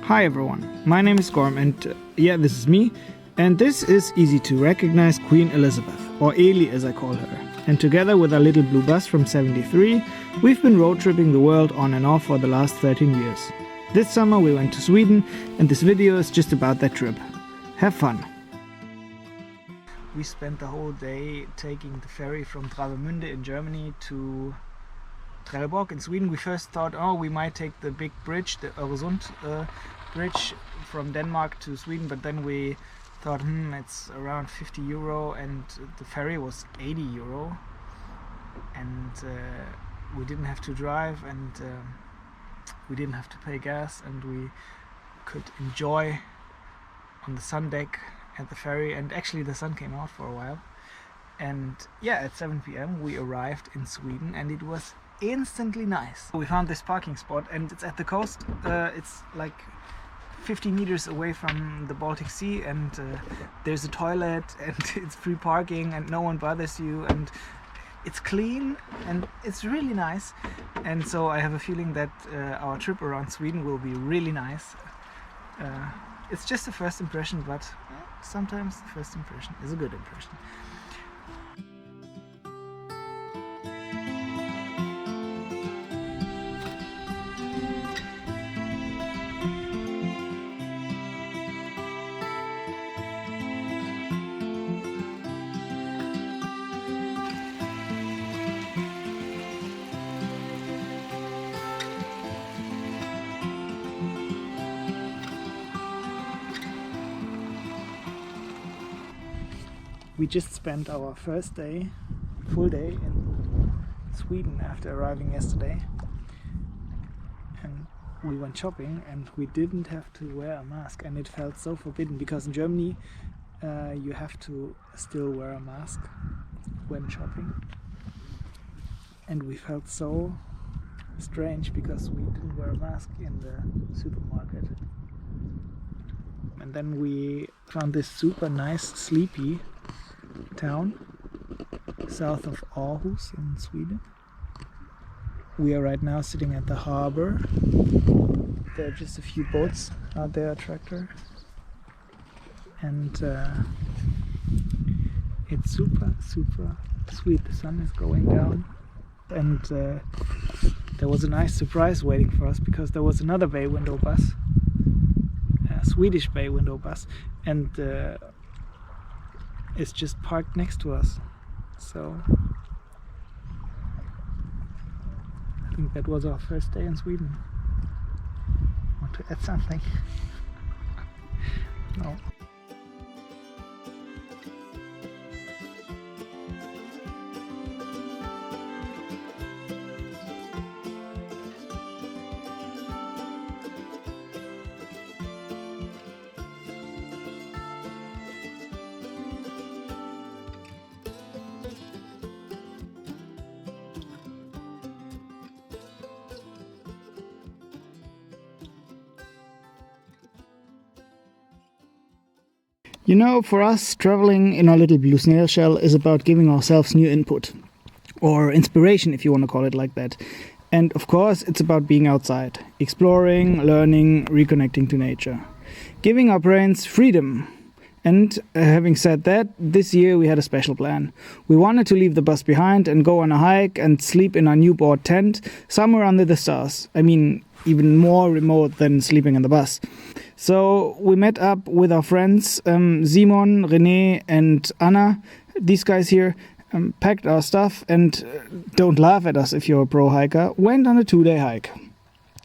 Hi everyone, my name is Gorm and this is me. And this is easy to recognize Queen Elizabeth, or Eli as I call her. And together with our little blue bus from 73, we've been road tripping the world on and off for the last 13 years. This summer we went to Sweden and this video is just about that trip. Have fun! We spent the whole day taking the ferry from Travemünde in Germany to Trelleborg in Sweden. We first thought, we might take the big bridge, the Öresund bridge from Denmark to Sweden, but then we thought, it's around 50 euro and the ferry was 80 euro and we didn't have to drive and we didn't have to pay gas and we could enjoy on the sun deck at the ferry, and actually the sun came out for a while. And at 7 p.m. we arrived in Sweden and it was instantly nice. We found this parking spot and it's at the coast. It's like 50 meters away from the Baltic Sea, and there's a toilet and it's free parking and no one bothers you and it's clean and it's really nice. And so I have a feeling that our trip around Sweden will be really nice. It's just a first impression, but sometimes the first impression is a good impression. We just spent our first day, full day in Sweden after arriving yesterday, and we went shopping and we didn't have to wear a mask, and it felt so forbidden because in Germany you have to still wear a mask when shopping, and we felt so strange because we didn't wear a mask in the supermarket. And then we found this super nice sleepy town south of Aarhus in Sweden. We are right now sitting at the harbor. There are just a few boats out there, a tractor, and it's super sweet. The sun is going down, and there was a nice surprise waiting for us because there was another bay window bus, a Swedish bay window bus, and it's just parked next to us. So I think that was our first day in Sweden. Want to add something? No. You know, for us, traveling in our little blue snail shell is about giving ourselves new input, or inspiration if you want to call it like that. And of course, it's about being outside, exploring, learning, reconnecting to nature, giving our brains freedom. And having said that, this year we had a special plan. We wanted to leave the bus behind and go on a hike and sleep in our new board tent somewhere under the stars. I mean, even more remote than sleeping in the bus. So we met up with our friends Simon, René and Anna. These guys here packed our stuff and don't laugh at us if you're a pro hiker, went on a 2-day hike.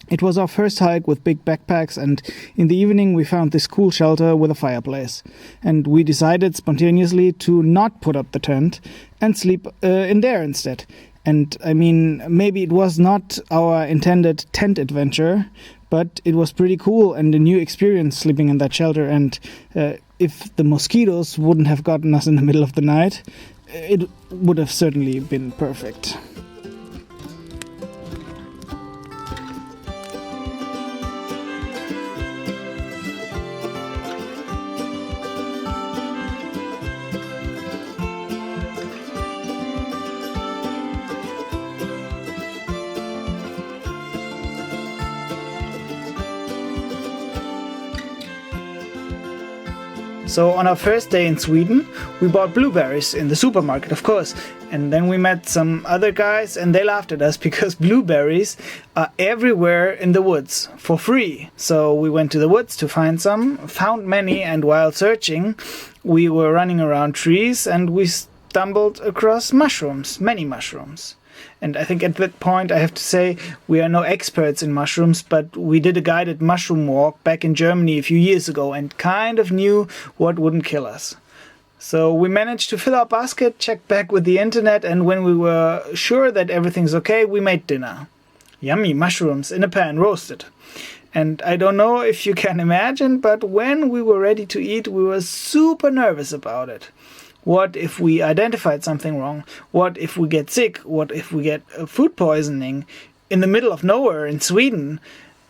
It was our first hike with big backpacks, and in the evening we found this cool shelter with a fireplace. And we decided spontaneously to not put up the tent and sleep in there instead. And I mean, maybe it was not our intended tent adventure, but it was pretty cool and a new experience sleeping in that shelter. And if the mosquitoes wouldn't have gotten us in the middle of the night, it would have certainly been perfect. So on our first day in Sweden, we bought blueberries in the supermarket, of course. And then we met some other guys and they laughed at us because blueberries are everywhere in the woods for free. So we went to the woods to find some, found many, and while searching, we were running around trees and we stumbled across mushrooms, many mushrooms. And I think at that point I have to say we are no experts in mushrooms, but we did a guided mushroom walk back in Germany a few years ago and kind of knew what wouldn't kill us. So we managed to fill our basket, checked back with the internet, and when we were sure that everything's okay, we made dinner. Yummy mushrooms in a pan, roasted. And I don't know if you can imagine, but when we were ready to eat, we were super nervous about it. What if we identified something wrong? What if we get sick? What if we get food poisoning in the middle of nowhere in Sweden?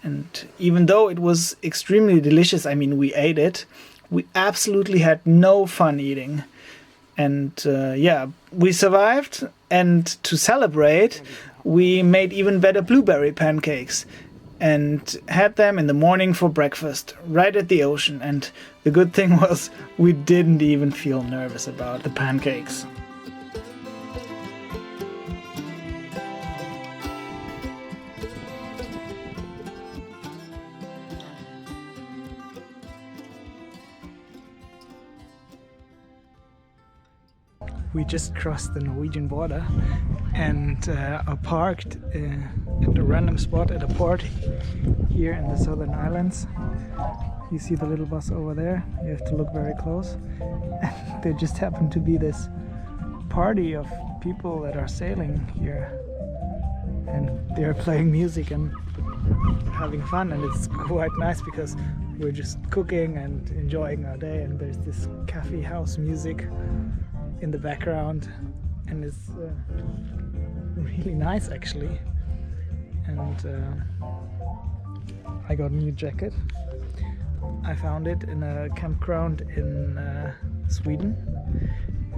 And even though it was extremely delicious, I mean, we ate it, we absolutely had no fun eating. And we survived. And to celebrate, we made even better blueberry pancakes and had them in the morning for breakfast, right at the ocean. And the good thing was we didn't even feel nervous about the pancakes. We just crossed the Norwegian border and are parked at a random spot at a port here in the Southern Islands. You see the little bus over there, you have to look very close. And there just happened to be this party of people that are sailing here. And they're playing music and having fun, and it's quite nice because we're just cooking and enjoying our day, and there's this cafe house music in the background, and it's really nice actually. And I got a new jacket. I found it in a campground in Sweden,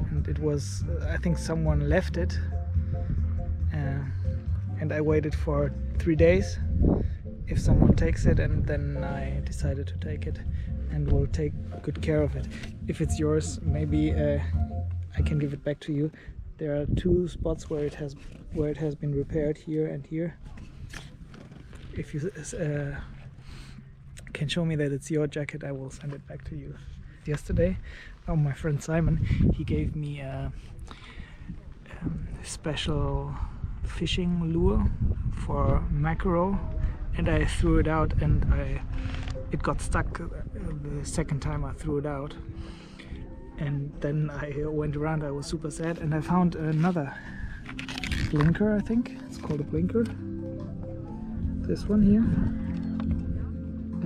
and it was I think someone left it, and I waited for 3 days if someone takes it, and then I decided to take it and will take good care of it. If it's yours, maybe I can give it back to you. There are 2 spots where it has been repaired, here and here. If you can show me that it's your jacket, I will send it back to you. Yesterday, my friend Simon, he gave me a special fishing lure for mackerel, and I threw it out, and it got stuck the second time I threw it out. And then I went around, I was super sad, and I found another blinker, I think. It's called a blinker. This one here.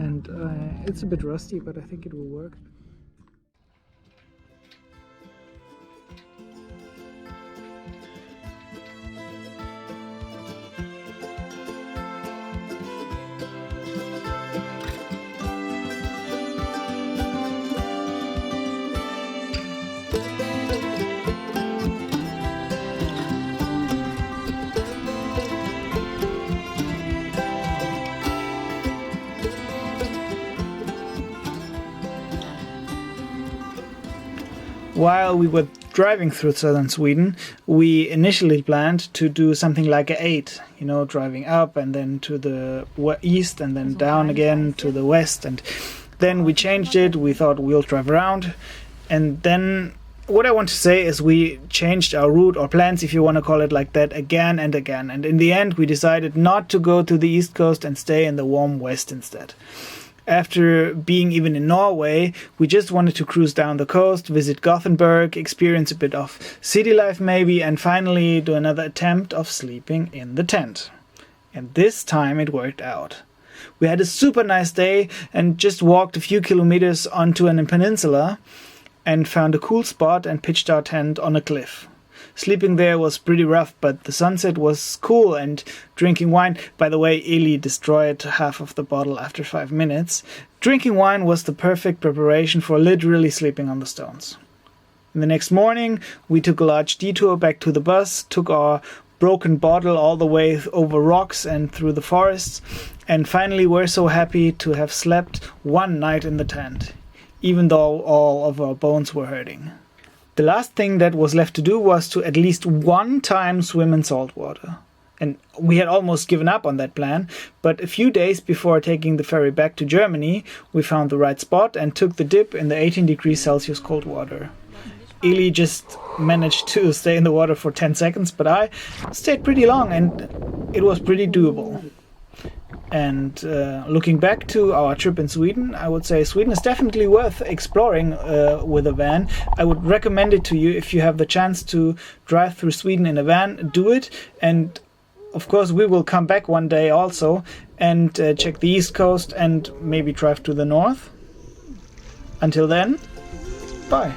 And it's a bit rusty, but I think it will work. While we were driving through southern Sweden, we initially planned to do something like an 8, you know, driving up and then to the east and then down again to the west. And then we changed it. We thought we'll drive around. And then what I want to say is we changed our route or plans, if you want to call it like that, again and again. And in the end, we decided not to go to the east coast and stay in the warm west instead. After being even in Norway, we just wanted to cruise down the coast, visit Gothenburg, experience a bit of city life maybe, and finally do another attempt of sleeping in the tent. And this time it worked out. We had a super nice day and just walked a few kilometers onto a peninsula and found a cool spot and pitched our tent on a cliff. Sleeping there was pretty rough, but the sunset was cool, and drinking wine, by the way, Eli destroyed half of the bottle after 5 minutes. Drinking wine was the perfect preparation for literally sleeping on the stones. And the next morning, we took a large detour back to the bus, took our broken bottle all the way over rocks and through the forests, and finally were so happy to have slept one night in the tent. even though all of our bones were hurting. The last thing that was left to do was to at least one time swim in salt water. And we had almost given up on that plan, but a few days before taking the ferry back to Germany, we found the right spot and took the dip in the 18 degrees Celsius cold water. Eli just managed to stay in the water for 10 seconds, but I stayed pretty long and it was pretty doable. And looking back to our trip in Sweden, I would say Sweden is definitely worth exploring with a van. I would recommend it to you if you have the chance to drive through Sweden in a van, do it. And of course we will come back one day also and check the east coast and maybe drive to the north. Until then, bye.